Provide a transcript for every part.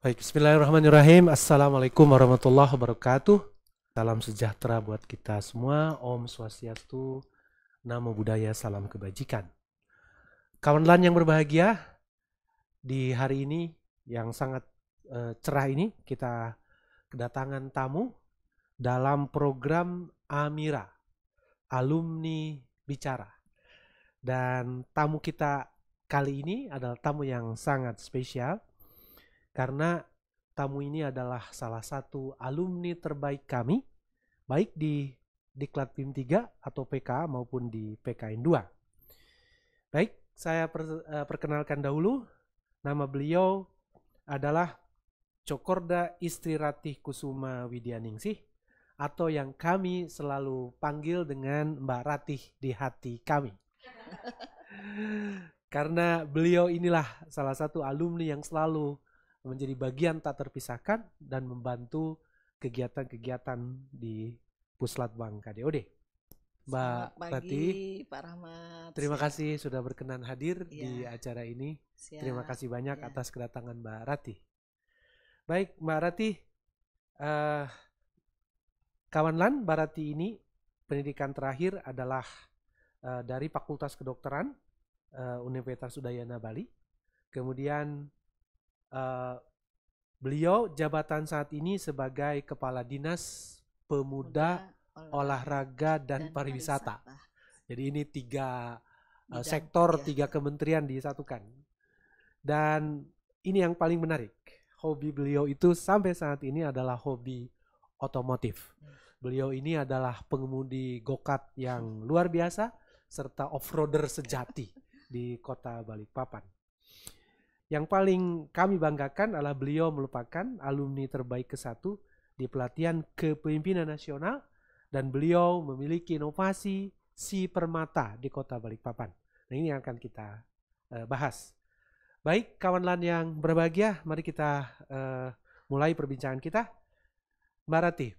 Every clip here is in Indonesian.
Baik, bismillahirrahmanirrahim. Assalamualaikum warahmatullahi wabarakatuh. Salam sejahtera buat kita semua. Om Swastiastu, Namo Buddhaya, salam kebajikan. Kawan-kawan yang berbahagia, di hari ini yang sangat cerah ini kita kedatangan tamu dalam program Amira, Alumni Bicara. Dan tamu kita kali ini adalah tamu yang sangat spesial. Karena tamu ini adalah salah satu alumni terbaik kami, baik di Diklat PIM 3 atau PK maupun di PKN 2. Baik, saya perkenalkan dahulu. Nama beliau adalah Cokorda Istri Ratih Kusuma Widyaningsih, atau yang kami selalu panggil dengan Mbak Ratih di hati kami. Karena beliau inilah salah satu alumni yang selalu menjadi bagian tak terpisahkan dan membantu kegiatan-kegiatan di Puslatbang KDOD. Mbak Ratih, Pak Rahmat. Terima kasih sudah berkenan hadir di acara ini. Terima kasih banyak atas kedatangan Mbak Ratih. Baik, Mbak Ratih, kawanlan Mbak Ratih ini pendidikan terakhir adalah dari Fakultas Kedokteran Universitas Udayana Bali. Kemudian beliau jabatan saat ini sebagai Kepala Dinas Pemuda, Olahraga dan Pariwisata. Jadi ini tiga sektor, tiga kementerian disatukan. Dan ini yang paling menarik. Hobi beliau itu sampai saat ini adalah hobi otomotif. Beliau ini adalah pengemudi go-kart yang luar biasa serta off-roader sejati di kota Balikpapan. Yang paling kami banggakan adalah beliau merupakan alumni terbaik ke-1 di pelatihan kepemimpinan nasional dan beliau memiliki inovasi Si Permata di kota Balikpapan. Nah, ini yang akan kita bahas. Baik, kawan-kawan yang berbahagia, mari kita mulai perbincangan kita. Mbak Ratih,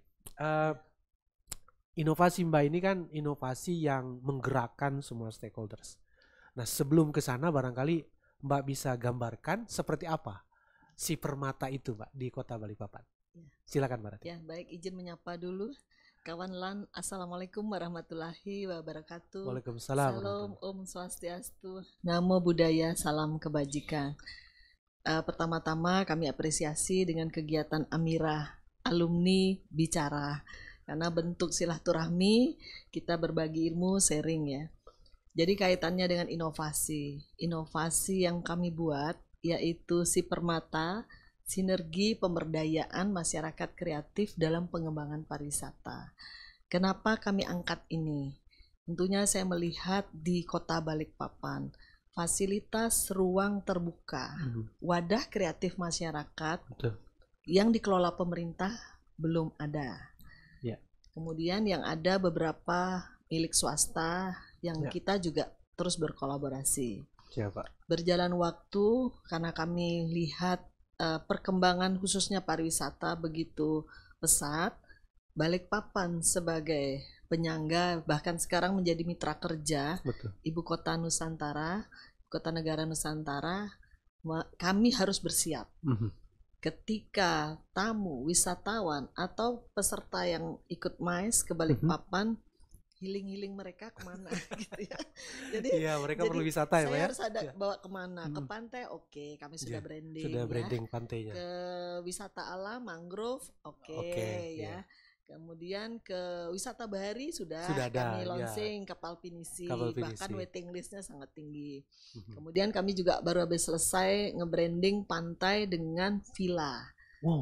inovasi Mbak ini kan inovasi yang menggerakkan semua stakeholders. Nah, sebelum ke sana barangkali Mbak bisa gambarkan seperti apa Si Permata itu, Mbak, di kota Balikpapan. Silakan, Mbak Ratih. Ya, baik, izin menyapa dulu. Kawan LAN, Assalamualaikum warahmatullahi wabarakatuh. Waalaikumsalam. Salam Om Swastiastu, Namo Buddhaya, salam kebajikan. Pertama-tama kami apresiasi dengan kegiatan Amira, Alumni Bicara. Karena bentuk silaturahmi, kita berbagi ilmu, sharing ya. Jadi kaitannya dengan inovasi yang kami buat yaitu Si Permata, sinergi pemberdayaan masyarakat kreatif dalam pengembangan pariwisata. Kenapa kami angkat ini? Tentunya saya melihat di kota Balikpapan, fasilitas ruang terbuka, wadah kreatif masyarakat yang dikelola pemerintah belum ada. Kemudian yang ada beberapa milik swasta yang kita juga terus berkolaborasi. Berjalan waktu karena kami lihat perkembangan khususnya pariwisata begitu pesat, Balikpapan sebagai penyangga bahkan sekarang menjadi mitra kerja Ibu Kota Nusantara, Kota Negara Nusantara, kami harus bersiap. Ketika tamu, wisatawan atau peserta yang ikut MICE ke Balikpapan, healing mereka kemana gitu ya. Jadi mereka perlu wisata ya, Pak ya. Harus ada bawa kemana? Ke pantai, oke, kami sudah branding. Sudah branding pantainya. Ke wisata alam, mangrove, ya. Kemudian ke wisata bahari sudah ada, kami launching kapal pinisi, bahkan waiting listnya sangat tinggi. Kemudian kami juga baru habis selesai nge-branding pantai dengan villa.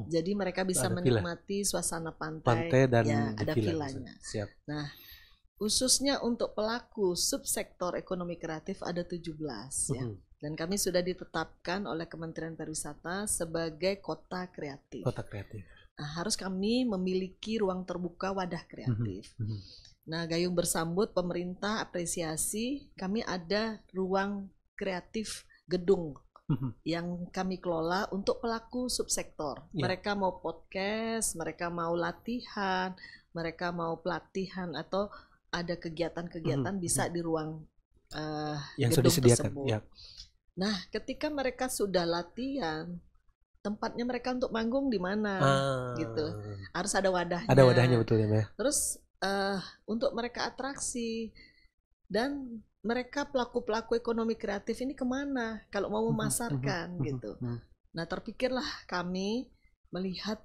Jadi mereka bisa menikmati suasana pantai dan ada villanya. Nah, khususnya untuk pelaku subsektor ekonomi kreatif ada 17 ya. Dan kami sudah ditetapkan oleh Kementerian Pariwisata sebagai kota kreatif. Kota kreatif. Nah, harus kami memiliki ruang terbuka wadah kreatif. Nah, gayung bersambut pemerintah apresiasi, kami ada ruang kreatif gedung yang kami kelola untuk pelaku subsektor. Mereka mau podcast, mereka mau latihan, mereka mau pelatihan atau ada kegiatan-kegiatan bisa di ruang yang gedung sudah disediakan. tersebut. Nah, ketika mereka sudah latihan, tempatnya mereka untuk manggung di mana gitu. Harus ada wadahnya. Ada wadahnya, betul ya Mbak. Terus untuk mereka atraksi dan mereka pelaku-pelaku ekonomi kreatif ini kemana kalau mau memasarkan gitu. Nah, terpikirlah kami melihat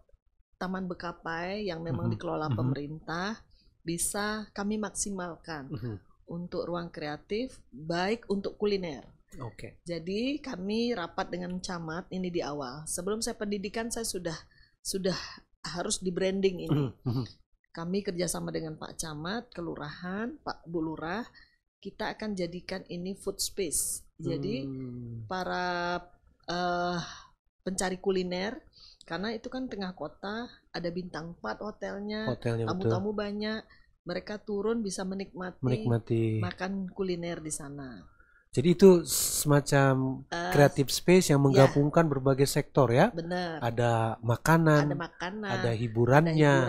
Taman Bekapai yang memang dikelola pemerintah bisa kami maksimalkan untuk ruang kreatif, baik untuk kuliner. Jadi kami rapat dengan camat ini di awal. Sebelum saya pendidikan saya sudah harus di branding ini. Kami kerjasama dengan Pak Camat, Kelurahan, Pak Bu Lurah, kita akan jadikan ini food space. Jadi para pencari kuliner, karena itu kan tengah kota, ada bintang 4 hotelnya tamu-tamu banyak, mereka turun bisa menikmati makan kuliner di sana. Jadi itu semacam creative space yang menggabungkan berbagai sektor ya. Benar. Ada makanan, ada hiburannya,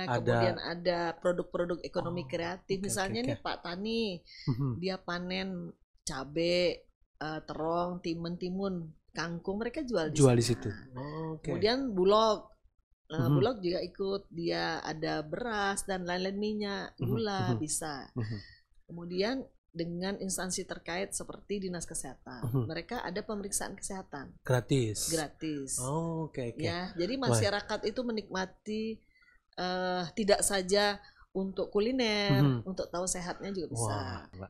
kemudian ada produk-produk ekonomi kreatif. Misalnya nih Pak Tani, dia panen cabai, terong, timun, kangkung, mereka jual di situ. Kemudian Bulog, Bulog juga ikut, dia ada beras dan lain-lain, minyak, gula bisa. Kemudian dengan instansi terkait seperti Dinas Kesehatan, mereka ada pemeriksaan kesehatan gratis. Ya, jadi masyarakat itu menikmati tidak saja untuk kuliner, untuk tahu sehatnya juga bisa.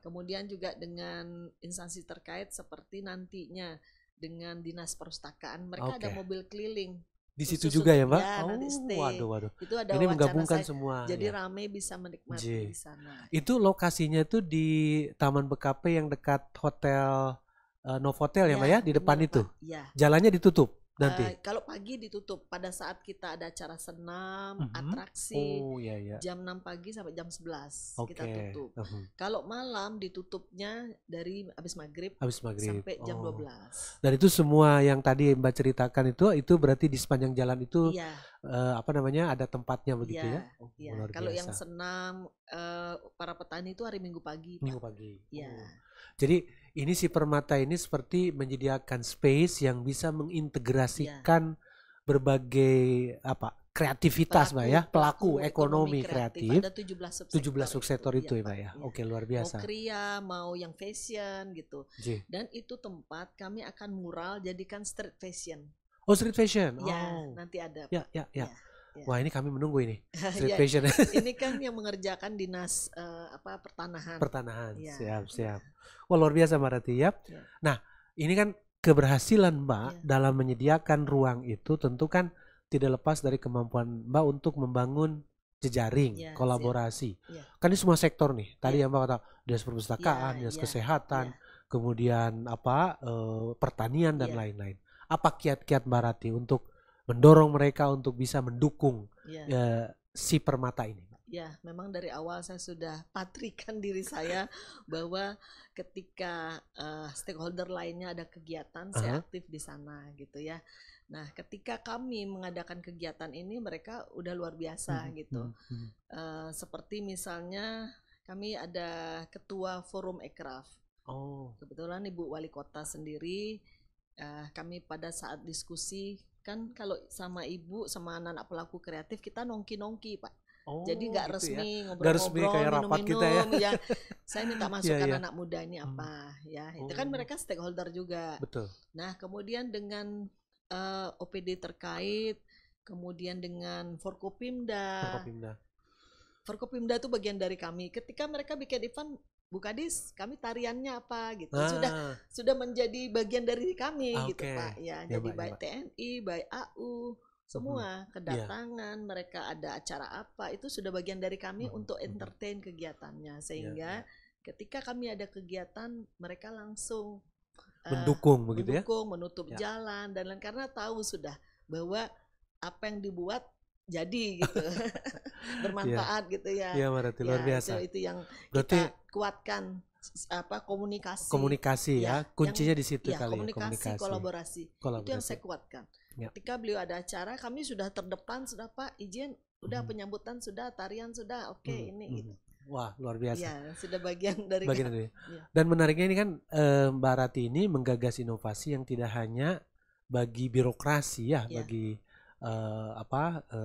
Kemudian juga dengan instansi terkait seperti nantinya dengan Dinas Perpustakaan, mereka ada mobil keliling di situ juga ya Mbak? Ya, nanti stay. Waduh. Itu ada ini menggabungkan semua. Jadi rame bisa menikmati di sana. Itu lokasinya itu di Taman Bekapai yang dekat hotel Novotel ya Mbak ya? Di depan itu? Ya. Jalannya ditutup nanti? Kalau pagi ditutup, pada saat kita ada acara senam, atraksi, jam 6 pagi sampai jam 11 kita tutup. Kalau malam ditutupnya dari habis maghrib sampai jam 12. Dan itu semua yang tadi Mbak ceritakan itu berarti di sepanjang jalan itu ada tempatnya begitu ya? Kalau yang senam para petani itu hari Minggu pagi. Jadi ini si Permata ini seperti menyediakan space yang bisa mengintegrasikan berbagai kreativitas Mbak ya, pelaku ekonomi kreatif. Ada 17 subsektor itu ya Mbak ya. Oke, luar biasa. Mau kria, mau yang fashion gitu. Dan itu tempat kami akan mural jadikan street fashion. Oh, street fashion. Ya, nanti ada. Ya. Wah, ini kami menunggu ini street fashion. Ini kan yang mengerjakan Dinas Pertanahan. Siap. Wah, luar biasa Mbak Rati ya. Nah, ini kan keberhasilan Mbak dalam menyediakan ruang itu tentu kan tidak lepas dari kemampuan Mbak untuk membangun jejaring, kolaborasi. Kan ini semua sektor nih. Tadi yang Mbak kata Dinas Perpustakaan, Dinas Kesehatan, kemudian pertanian dan lain-lain. Apa kiat-kiat Mbak Rati untuk mendorong mereka untuk bisa mendukung si Permata ini? Ya, memang dari awal saya sudah patrikan diri saya bahwa ketika stakeholder lainnya ada kegiatan, saya aktif di sana gitu ya. Nah, ketika kami mengadakan kegiatan ini, mereka udah luar biasa gitu. Seperti misalnya kami ada ketua forum Ekraf. Kebetulan Ibu Wali Kota sendiri, kami pada saat diskusi kan kalau sama ibu sama anak-anak pelaku kreatif kita nongki-nongki Pak. Jadi nggak gitu resmi, ya? ngobrol-ngobrol, kayak rapat kita ya. Saya minta masukan anak muda ini apa ya. Itu kan mereka stakeholder juga. Betul. Nah, kemudian dengan OPD terkait, kemudian dengan Forkopimda. Forkopimda itu bagian dari kami. Ketika mereka bikin event Bu Kadis, kami tariannya apa gitu. Sudah menjadi bagian dari kami gitu Pak. Ya, jadi baik TNI, baik AU, semua kedatangan mereka ada acara apa itu sudah bagian dari kami untuk entertain kegiatannya, sehingga ketika kami ada kegiatan mereka langsung mendukung begitu ya, menutup jalan dan lain, karena tahu sudah bahwa apa yang dibuat jadi gitu bermanfaat gitu ya. Iya, berarti luar biasa. Itu yang kita kuatkan komunikasi ya kuncinya di situ ya, kali komunikasi, kolaborasi itu yang saya kuatkan. Ketika beliau ada acara kami sudah terdepan, sudah Pak izin, udah penyambutan sudah, tarian sudah, oke, ini gitu. Wah, luar biasa. Ya, sudah bagian dari Dan menariknya ini kan Mbak Rati ini menggagas inovasi yang tidak hanya bagi birokrasi ya, Ya. bagi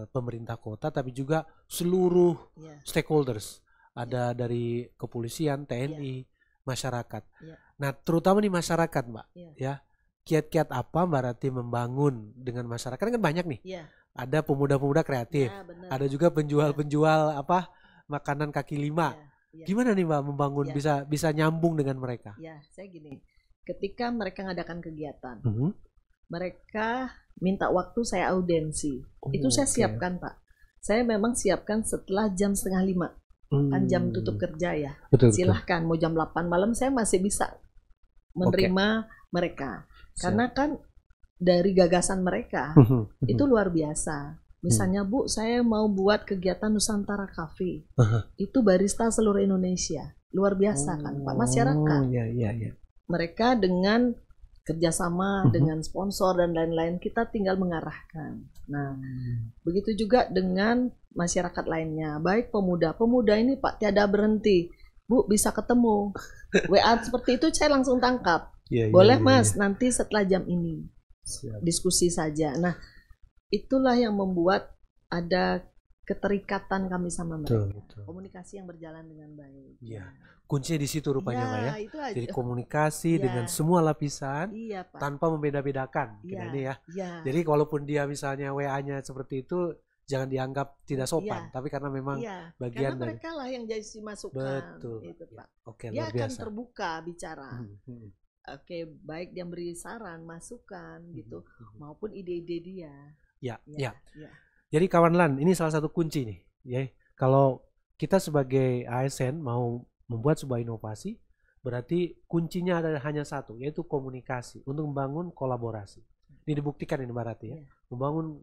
pemerintah kota, tapi juga seluruh Ya. stakeholders. Ada dari kepolisian, TNI, masyarakat. Ya. Nah, terutama di masyarakat, Mbak. Ya. Ya, kiat-kiat apa Mbak Rati membangun dengan masyarakat? Kan banyak nih. Ya. Ada pemuda-pemuda kreatif, Ya, benar. ada juga penjual-penjual makanan kaki lima. Ya. Gimana nih Mbak membangun Ya. bisa nyambung dengan mereka? Ya, saya gini. Ketika mereka mengadakan kegiatan, Mhm. mereka minta waktu, saya audiensi. Itu saya oke. siapkan, Pak. Saya memang siapkan setelah jam 4:30. Kan jam tutup kerja ya. Betul, Silahkan mau jam 8 malam saya masih bisa menerima mereka. Karena kan dari gagasan mereka itu luar biasa. Misalnya Bu, saya mau buat kegiatan Nusantara Cafe. Itu barista seluruh Indonesia. Luar biasa kan Pak, masyarakat. Iya. Mereka dengan kerjasama dengan sponsor dan lain-lain, kita tinggal mengarahkan. Nah, begitu juga dengan masyarakat lainnya, baik pemuda ini Pak tiada berhenti. Bu, bisa ketemu. WA seperti itu saya langsung tangkap. Boleh Mas, nanti setelah jam ini. Siap. Diskusi saja. Nah, itulah yang membuat ada keterikatan kami sama mereka. Betul. Komunikasi yang berjalan dengan baik. Iya. Kuncinya di situ rupanya Pak ya. Itu aja. Jadi komunikasi dengan semua lapisan Pak. tanpa membeda-bedakan ini ya. Jadi walaupun dia misalnya WA-nya seperti itu, jangan dianggap tidak sopan, tapi karena memang bagian karena mereka lah yang jadi masukan. Betul. Itu, Pak. Oke, dia luar biasa. akan terbuka bicara. Oke, baik dia beri saran, masukan gitu, maupun ide-ide dia. Ya. Jadi kawan LAN, ini salah satu kunci nih, ya. Kalau kita sebagai ASN mau membuat sebuah inovasi, berarti kuncinya ada hanya satu, yaitu komunikasi untuk membangun kolaborasi. Ini dibuktikan ini Mbak Rati ya. Membangun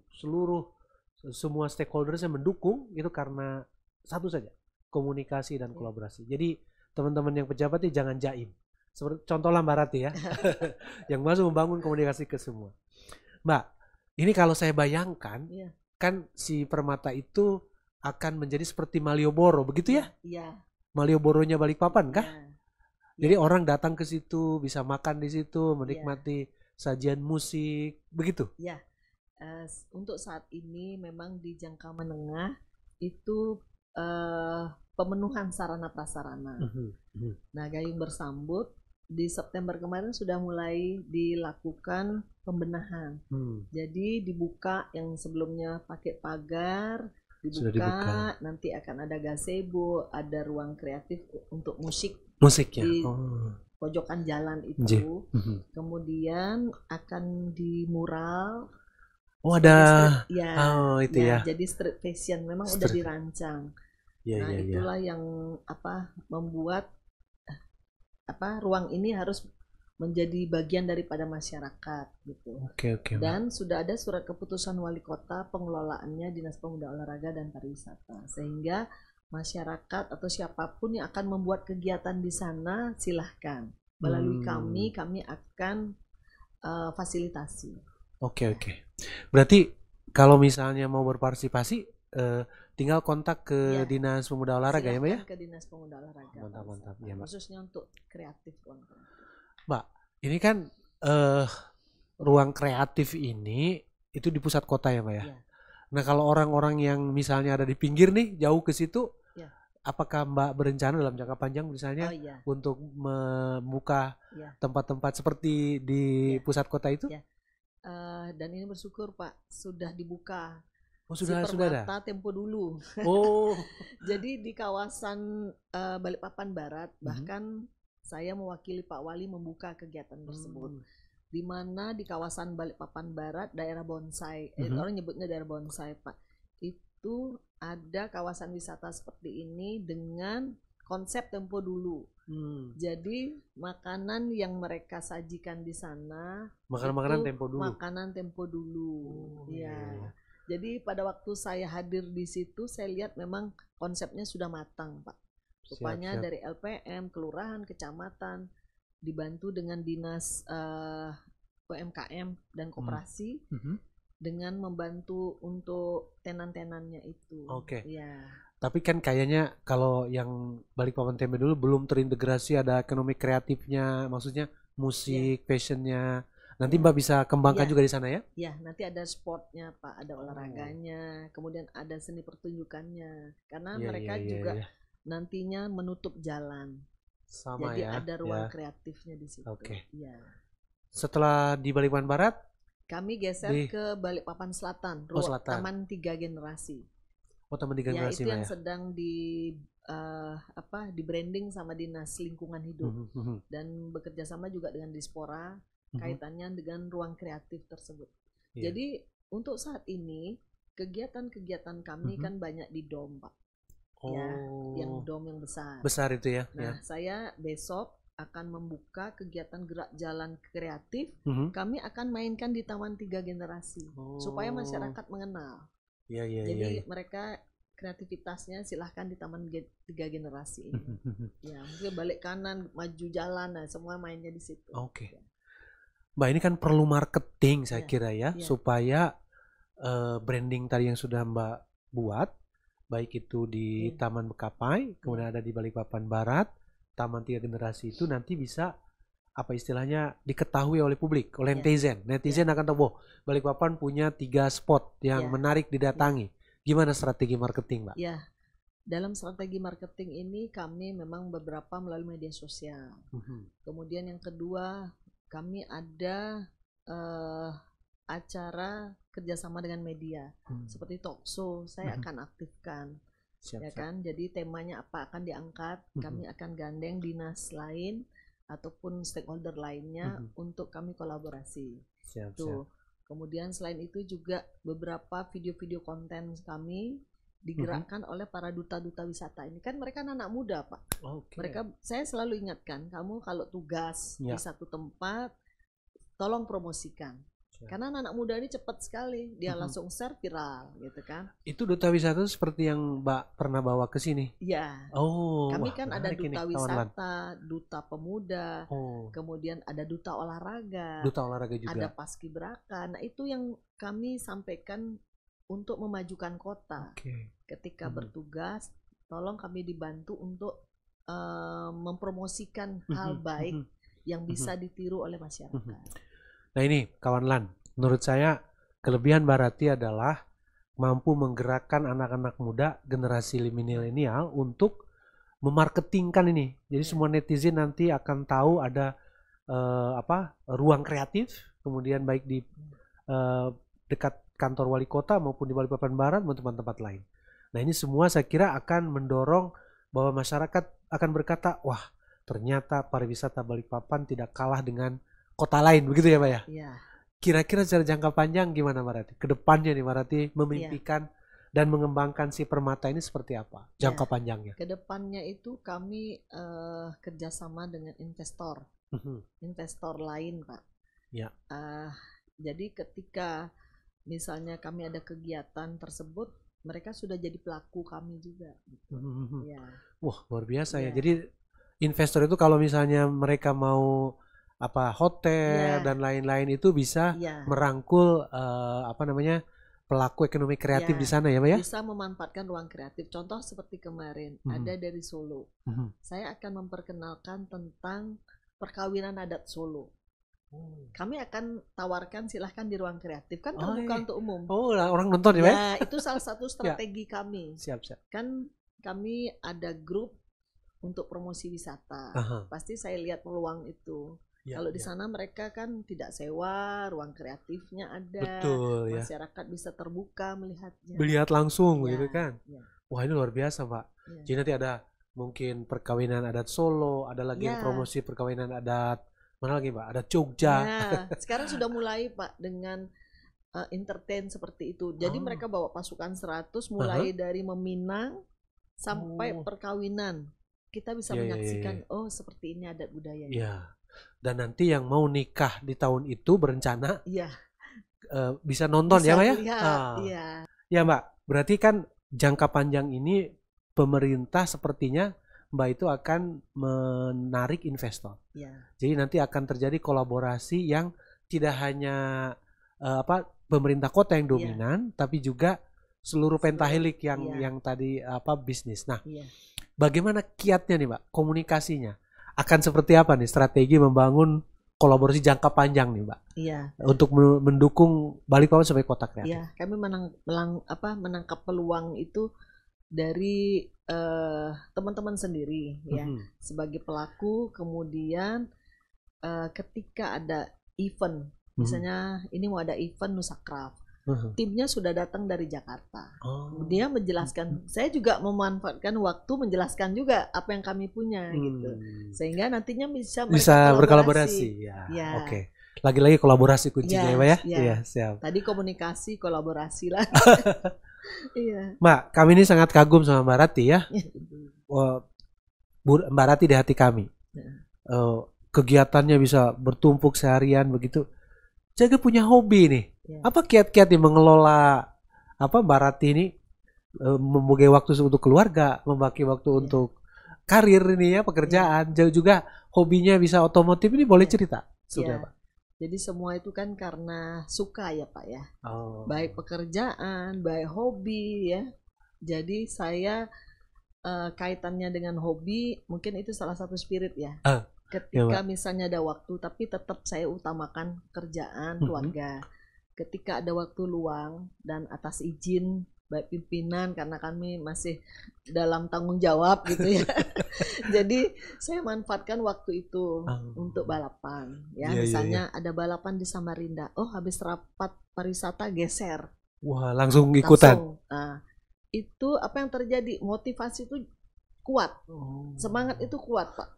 semua stakeholders yang mendukung itu karena satu saja, komunikasi dan kolaborasi. Jadi teman-teman yang pejabat ini jangan jaim. Seperti contohlah Mbak Rati ya, yang masuk membangun komunikasi ke semua. Mbak, ini kalau saya bayangkan, kan si Permata itu akan menjadi seperti Malioboro, begitu ya? Iya. Malioboronya Balikpapan kah? Jadi orang datang ke situ, bisa makan di situ, menikmati sajian musik, begitu? Iya. Untuk saat ini memang di jangka menengah itu pemenuhan sarana prasarana. Nah, Gayung Bersambut di September kemarin sudah mulai dilakukan pembenahan. Jadi dibuka yang sebelumnya pakai pagar, dibuka. Nanti akan ada gazebo, ada ruang kreatif untuk musik ya? di pojokan jalan itu. Kemudian akan di mural. Ada. Itu ya. Jadi street fashion memang udah dirancang. Itulah yang membuat ruang ini harus menjadi bagian daripada masyarakat gitu. Oke. Dan sudah ada surat keputusan wali kota pengelolaannya Dinas Pemuda Olahraga dan Pariwisata, sehingga masyarakat atau siapapun yang akan membuat kegiatan di sana silahkan melalui kami akan fasilitasi. Oke. Berarti kalau misalnya mau berpartisipasi tinggal kontak ke Dinas Pemuda Olahraga ya Mbak ya? Ke Dinas Pemuda Olahraga. Mantap ya Mbak. Khususnya untuk kreatif konten. Mbak, ini kan ruang kreatif ini itu di pusat kota ya Mbak ya? Nah kalau orang-orang yang misalnya ada di pinggir nih, jauh ke situ, apakah Mbak berencana dalam jangka panjang misalnya untuk membuka tempat-tempat seperti di pusat kota itu? Dan ini bersyukur Pak, sudah dibuka. Sudah ada. Tempo dulu. Jadi di kawasan Balikpapan Barat, bahkan saya mewakili Pak Wali membuka kegiatan tersebut. Di mana di kawasan Balikpapan Barat, daerah bonsai, orang nyebutnya daerah bonsai Pak, itu ada kawasan wisata seperti ini dengan konsep tempo dulu. Jadi makanan yang mereka sajikan di sana makanan tempo dulu. Makanan tempo dulu. Jadi pada waktu saya hadir di situ, saya lihat memang konsepnya sudah matang, Pak. Rupanya dari LPM, kelurahan, kecamatan, dibantu dengan dinas UMKM dan koperasi, dengan membantu untuk tenan-tenannya itu. Tapi kan kayaknya kalau yang Balikpapan Tempe dulu belum terintegrasi ada ekonomi kreatifnya, maksudnya musik, fashionnya. Nanti Ya. Mbak bisa kembangkan Ya. juga di sana ya? Ya, nanti ada sportnya Pak, ada olahraganya, kemudian ada seni pertunjukannya. Karena Iya, mereka iya, juga iya. nantinya menutup jalan. Sama Jadi ya. ada ruang Ya. kreatifnya di situ. Oke. Ya. Setelah di Balikpapan Barat, Kami geser Di- ke Balikpapan Selatan, Selatan. Taman 3 Generasi. Teman di Ya, generasi itu Mbak yang ya? sedang di branding sama Dinas Lingkungan Hidup Mhm, mhm, dan bekerja sama juga dengan Dispora mhm. kaitannya dengan ruang kreatif tersebut. Iya. Jadi untuk saat ini kegiatan-kegiatan kami Mhm. kan banyak di dom Pak, Oh, ya, yang dom yang besar. besar itu ya? Ya. Nah, saya besok akan membuka kegiatan gerak jalan kreatif. Mhm. Kami akan mainkan di Taman 3 Generasi supaya Oh. masyarakat mengenal. Iya, iya, Jadi iya. mereka kreativitasnya silahkan di Taman 3 Generasi ini. Mhm. Ya, mungkin balik kanan, maju jalan, nah semua mainnya di situ. Oke. Mbak, ini kan perlu marketing saya Iya, kira ya, iya. supaya branding tadi yang sudah Mbak buat, baik itu di Iya. Taman Bekapai, kemudian ada di Balikpapan Barat, Taman 3 Generasi itu nanti bisa apa istilahnya diketahui oleh publik, oleh Iya. netizen. Netizen akan tahu, "Wah, Balikpapan punya 3 spot yang Iya. menarik didatangi." Gimana strategi marketing, Mbak? Ya, dalam strategi marketing ini kami memang beberapa melalui media sosial. Mhm. Kemudian yang kedua, kami ada acara kerjasama dengan media seperti talk show. Saya akan aktifkan, Siap, ya siap. kan. Jadi temanya apa akan diangkat, kami akan gandeng dinas lain ataupun stakeholder lainnya untuk kami kolaborasi. Siap, siap. Tuh. Kemudian selain itu juga beberapa video-video konten kami digerakkan oleh para duta-duta wisata ini. Kan mereka anak muda, Pak. Oke. Mereka, saya selalu ingatkan, kamu kalau tugas Ya. di satu tempat, tolong promosikan. Siap. Karena anak muda ini cepat sekali, dia langsung share viral, gitu kan? Itu duta wisata seperti yang Mbak pernah bawa ke sini. Ya. Oh, Kami wah, kan ada menarik ini, duta kawan Lan. wisata, duta pemuda, Oh, kemudian ada duta olahraga, duta olahraga juga. ada paskibraka. Nah, itu yang kami sampaikan untuk memajukan kota. Oke. Ketika bertugas, tolong kami dibantu untuk mempromosikan hal baik yang bisa ditiru oleh masyarakat. Nah ini kawan Lan, menurut saya kelebihan Barati adalah mampu menggerakkan anak-anak muda generasi milenial untuk memarketingkan ini. Jadi semua netizen nanti akan tahu ada ruang kreatif, kemudian baik di dekat kantor wali kota maupun di Balikpapan Barat maupun tempat-tempat lain. Nah ini semua saya kira akan mendorong bahwa masyarakat akan berkata, wah ternyata pariwisata Balikpapan tidak kalah dengan kota lain, begitu ya Pak ya? Iya. Kira-kira secara jangka panjang gimana Marati? Kedepannya nih Marati memimpikan dan mengembangkan si Permata ini seperti apa jangka panjangnya? Kedepannya itu kami kerjasama dengan investor lain Pak. Ya. Jadi ketika misalnya kami ada kegiatan tersebut, mereka sudah jadi pelaku kami juga. Ya. Wah luar biasa ya. Jadi investor itu kalau misalnya mereka mau hotel dan lain-lain itu bisa merangkul pelaku ekonomi kreatif di sana ya Pak ya? Bisa memanfaatkan ruang kreatif. Contoh seperti kemarin ada dari Solo. Saya akan memperkenalkan tentang perkawinan adat Solo. Kami akan tawarkan silahkan di ruang kreatif, kan terbuka untuk umum. Oh, orang nonton ya Pak? Ya, itu salah satu strategi kami. Siap. Kan kami ada grup untuk promosi wisata. Pasti saya lihat peluang itu. Kalau di sana mereka kan tidak sewa, ruang kreatifnya ada. Betul, masyarakat bisa terbuka melihatnya. Melihat langsung gitu kan. Wah, ini luar biasa, Pak. Jadi nanti ada mungkin perkawinan adat Solo, ada lagi yang promosi perkawinan adat mana lagi, Pak? Ada Jogja. Sekarang sudah mulai, Pak, dengan entertain seperti itu. Jadi mereka bawa pasukan 100 mulai dari meminang sampai perkawinan. Kita bisa menyaksikan, oh seperti ini adat budayanya. Iya. Dan nanti yang mau nikah di tahun itu berencana bisa nonton bisa ya Mbak ya? Ya Mbak, berarti kan jangka panjang ini pemerintah sepertinya Mbak itu akan menarik investor. Jadi nanti akan terjadi kolaborasi yang tidak hanya pemerintah kota yang dominan, tapi juga seluruh pentahelik yang tadi bisnis. Nah, bagaimana kiatnya nih Mbak, komunikasinya? Akan seperti apa nih strategi membangun kolaborasi jangka panjang nih, Mbak. Iya. Untuk mendukung Balikpapan sebagai kota kreatif. Iya, kami menangkap peluang itu dari teman-teman sendiri ya, sebagai pelaku. Kemudian ketika ada event, misalnya ini mau ada event Nusakraf, timnya sudah datang dari Jakarta. Dia menjelaskan, saya juga memanfaatkan waktu menjelaskan juga apa yang kami punya gitu, sehingga nantinya bisa berkolaborasi. Ya. Oke. Lagi-lagi kolaborasi kuncinya ya, Mbak ya? Iya, siap. Tadi komunikasi, kolaborasi lah. Iya. Mbak, kami ini sangat kagum sama Mbak Rati ya. Mbak Rati di hati kami. Kegiatannya bisa bertumpuk seharian begitu. Jaga punya hobi nih. Apa kiat-kiat yang mengelola Mbak Rati ini membagi waktu untuk keluarga, membagi waktu untuk karir ini ya, pekerjaan, juga hobinya bisa otomotif, ini boleh cerita sudah Pak? Jadi semua itu kan karena suka ya Pak ya. Baik pekerjaan, baik hobi ya. Jadi saya kaitannya dengan hobi, mungkin itu salah satu spirit ya. Ketika misalnya ada waktu, tapi tetap saya utamakan kerjaan, keluarga. Ketika ada waktu luang dan atas izin baik pimpinan, karena kami masih dalam tanggung jawab gitu ya. Jadi saya manfaatkan waktu itu untuk balapan ya. Misalnya ada balapan di Samarinda. Oh, habis rapat pariwisata geser. Wah, langsung ikutan. Nah, itu apa yang terjadi? Motivasi itu kuat. Semangat itu kuat, Pak.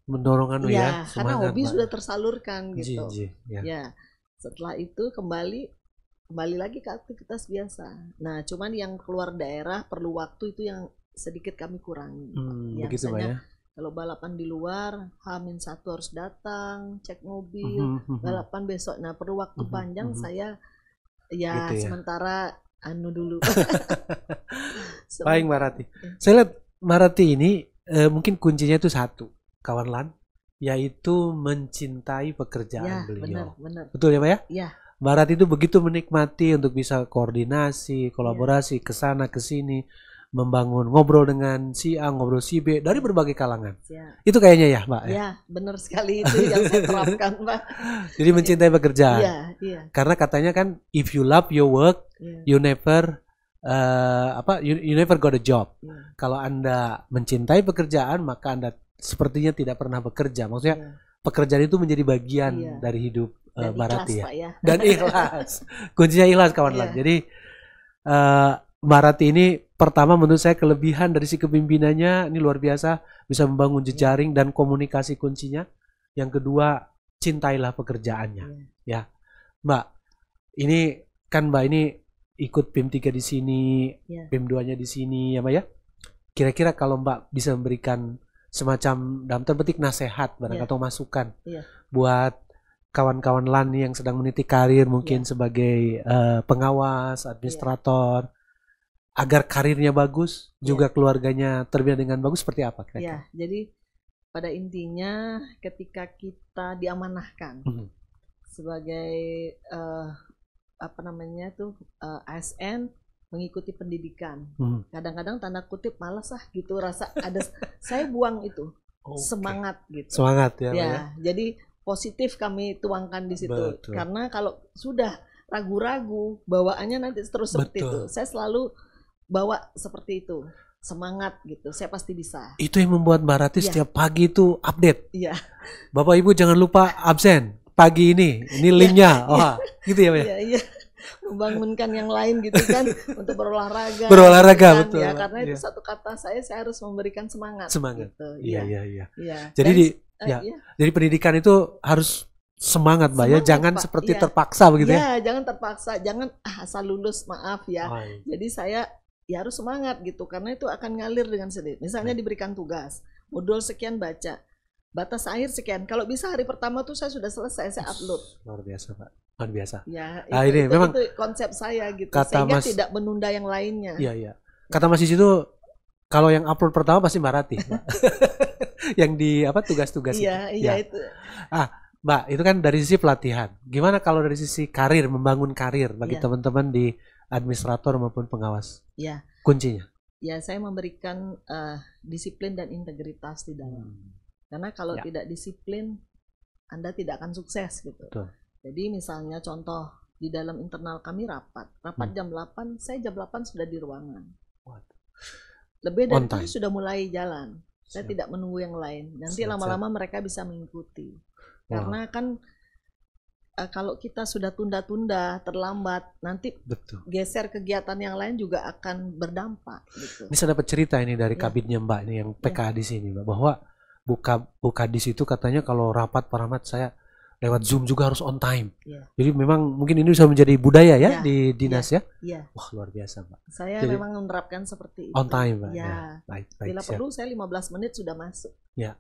Mendorong ya, karena hobi sudah tersalurkan gitu. Ya. Setelah itu kembali lagi ke aktivitas biasa. Nah, cuman yang keluar daerah perlu waktu, itu yang sedikit kami kurangi. Ya, begitu misalnya, Pak ya. Kalau balapan di luar, H-1 harus datang, cek mobil, balapan besok. Nah, perlu waktu panjang, saya gitu ya. Sementara dulu. Baik Mbak Rati. Saya lihat Mbak Rati ini mungkin kuncinya itu satu, kawan LAN, yaitu mencintai pekerjaan beliau. Benar. Betul ya Pak ya? Iya. Mbak Rati itu begitu menikmati untuk bisa koordinasi, kolaborasi, kesana kesini, membangun, ngobrol dengan si A, ngobrol si B, dari berbagai kalangan. Itu kayaknya ya Mbak? Iya, benar sekali, itu yang saya terapkan Mbak. Jadi mencintai pekerjaan. Iya. Karena katanya kan, if you love your work, you never you never got a job. Kalau Anda mencintai pekerjaan, maka Anda sepertinya tidak pernah bekerja. Maksudnya pekerjaan itu menjadi bagian dari hidup Mbak Rati ya. Dan ikhlas. Kuncinya ikhlas kawan LAN. Jadi Mbak Rati ini pertama menurut saya kelebihan dari si kepimpinannya ini luar biasa, bisa membangun jejaring dan komunikasi kuncinya. Yang kedua, cintailah pekerjaannya. Ya. Mbak, ini kan Mbak ini ikut PIM 3 di sini, PIM 2-nya di sini ya Mbak ya. Kira-kira kalau Mbak bisa memberikan semacam dalam tanda petik nasihat atau masukan buat kawan-kawan LAN yang sedang meniti karir mungkin sebagai pengawas, administrator, agar karirnya bagus, juga keluarganya terbina dengan bagus, seperti apa kira-kira? Jadi pada intinya ketika kita diamanahkan sebagai ASN, mengikuti pendidikan, kadang-kadang tanda kutip malas gitu, rasa ada saya buang itu semangat gitu. Semangat ya. Jadi positif kami tuangkan di situ. Karena kalau sudah ragu-ragu, bawaannya nanti terus seperti itu. Saya selalu bawa seperti itu, semangat gitu, saya pasti bisa. Itu yang membuat Mbak Rati setiap pagi itu update. Bapak Ibu jangan lupa absen pagi ini linknya. Gitu ya Pak ya. Iya. Membangunkan yang lain gitu kan untuk berolahraga. Betul. Ya, karena itu satu kata saya harus memberikan semangat. Gitu. Iya. Jadi jadi pendidikan itu harus semangat Mbak ya, jangan seperti terpaksa begitu ya. Jangan terpaksa, jangan asal lulus, maaf ya. Jadi saya harus semangat gitu, karena itu akan ngalir dengan sendiri. Misalnya diberikan tugas, modul sekian baca, batas akhir sekian. Kalau bisa hari pertama tuh saya sudah selesai, saya upload. Luar biasa Pak, luar biasa. Ya, ini memang itu konsep saya gitu, sehingga tidak menunda yang lainnya. Iya. Kata Mas Cici itu kalau yang upload pertama pasti Mbak Rati. Yang di tugas-tugas itu. Mbak, itu kan dari sisi pelatihan. Gimana kalau dari sisi karir, membangun karir bagi teman-teman di administrator maupun pengawas? Kuncinya? Saya memberikan disiplin dan integritas di dalam. Karena kalau tidak disiplin, Anda tidak akan sukses gitu. Betul. Jadi misalnya contoh di dalam internal kami rapat jam 8, saya jam 8 sudah di ruangan. Lebih dari itu sudah mulai jalan. Saya tidak menunggu yang lain. Nanti lama-lama mereka bisa mengikuti. Karena kan kalau kita sudah tunda-tunda, terlambat, nanti geser kegiatan yang lain juga akan berdampak. Gitu. Ini saya dapat cerita ini dari kabinnya Mbak ini yang PK di sini, Mbak, bahwa buka di situ katanya kalau rapat paramat saya lewat Zoom juga harus on time. Jadi memang mungkin ini bisa menjadi budaya ya di dinas ya. Wah, luar biasa, Mbak. Saya memang menerapkan seperti itu. On time, Mbak. Baik, bila perlu saya 15 menit sudah masuk. Ya,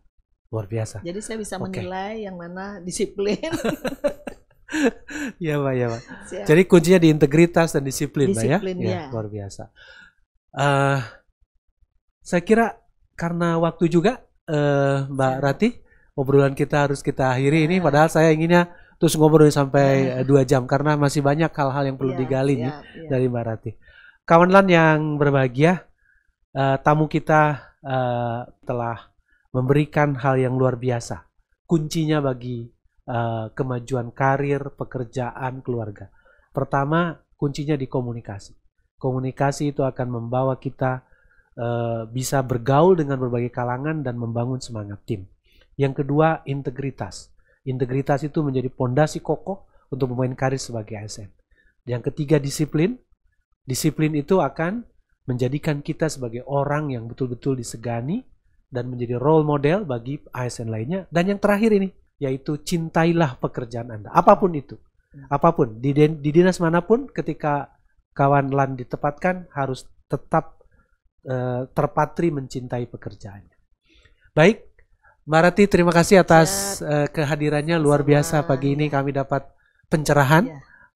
luar biasa. Jadi saya bisa menilai yang mana disiplin. Iya, Mbak, ya, Mbak. Jadi kuncinya di integritas dan disiplin, Mbak ya. Luar biasa. Saya kira karena waktu juga Mbak Rati, obrolan kita harus kita akhiri ini, padahal saya inginnya terus ngobrol sampai 2 jam karena masih banyak hal-hal yang perlu digali nih dari Mbak Rati. Kawan-kawan yang berbahagia, tamu kita telah memberikan hal yang luar biasa. Kuncinya bagi kemajuan karir, pekerjaan, keluarga. Pertama, kuncinya di komunikasi. Komunikasi itu akan membawa kita bisa bergaul dengan berbagai kalangan dan membangun semangat tim. Yang kedua, integritas. Integritas itu menjadi pondasi kokoh untuk memain karir sebagai ASN. Yang ketiga, disiplin. Disiplin itu akan menjadikan kita sebagai orang yang betul-betul disegani dan menjadi role model bagi ASN lainnya. Dan yang terakhir ini, yaitu cintailah pekerjaan Anda. Apapun itu. Apapun. Di dinas manapun ketika kawan LAN ditempatkan harus tetap terpatri mencintai pekerjaannya. Baik. Mbak Rati, terima kasih atas kehadirannya luar biasa pagi ini. Kami dapat pencerahan.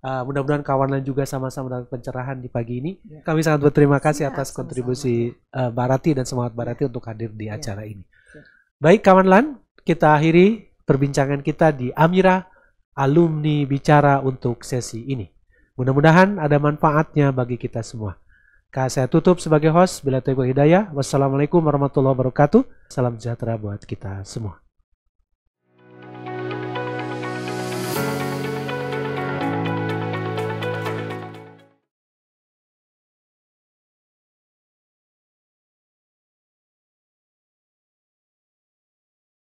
Mudah-mudahan kawan lain juga sama-sama dapat pencerahan di pagi ini. Kami sangat berterima kasih atas kontribusi Mbak Rati dan semangat Mbak Rati untuk hadir di acara ini. Baik kawan LAN, kita akhiri perbincangan kita di Amira Alumni Bicara untuk sesi ini. Mudah-mudahan ada manfaatnya bagi kita semua. Saya tutup sebagai host. Bila taufiq wal hidayah. Wassalamualaikum warahmatullahi wabarakatuh. Salam sejahtera buat kita semua.